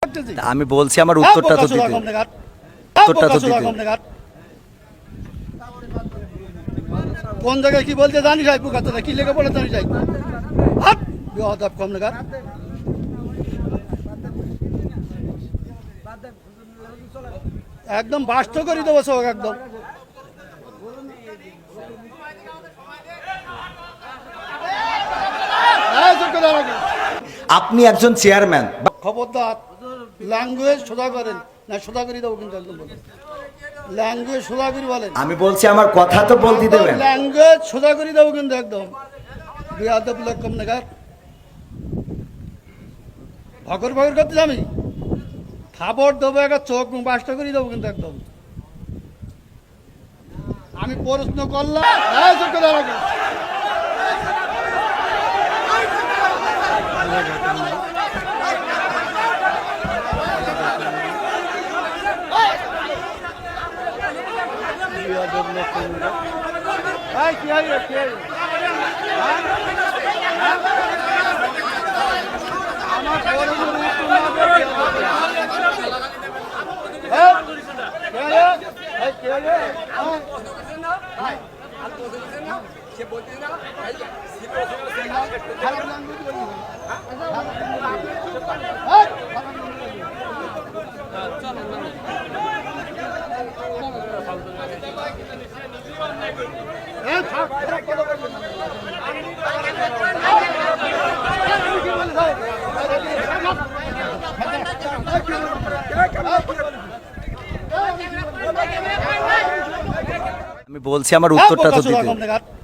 করতেছি? আমি বলছি আমার উত্তরটা তো দিতে। উত্তরটা তো দিতে। কোন জায়গায় কি বলতে জানিস ভাই? বুকাতে কি লেগে বলে জানিস ভাই? হাট বিহাদাব কম নাগাদ। একদম বাস্ত করে দেবো সব একদম। আপনি একজন চেয়ারম্যান, খবরদার ল্যাঙ্গুয়েজ সোজা করেন না, সোজা করে দেবো কিন্তু একদম বলেন। ল্যাঙ্গুয়েজ সোজা করে বলেন। আমি বলছি আমার কথা তো বলতে দেবেন। ল্যাঙ্গুয়েজ সোজা করে দেবো কিন্তু একদম। বিহাদাব লোক কম নাগাদ। ভগর ভগর করতে আমি খাবার দেবো, একটা চোখ বাস্ত করে দেবো কিন্তু একদম। আমি প্রশ্ন করলাম। আমি বলছি আমার উত্তরটা তো দিতে।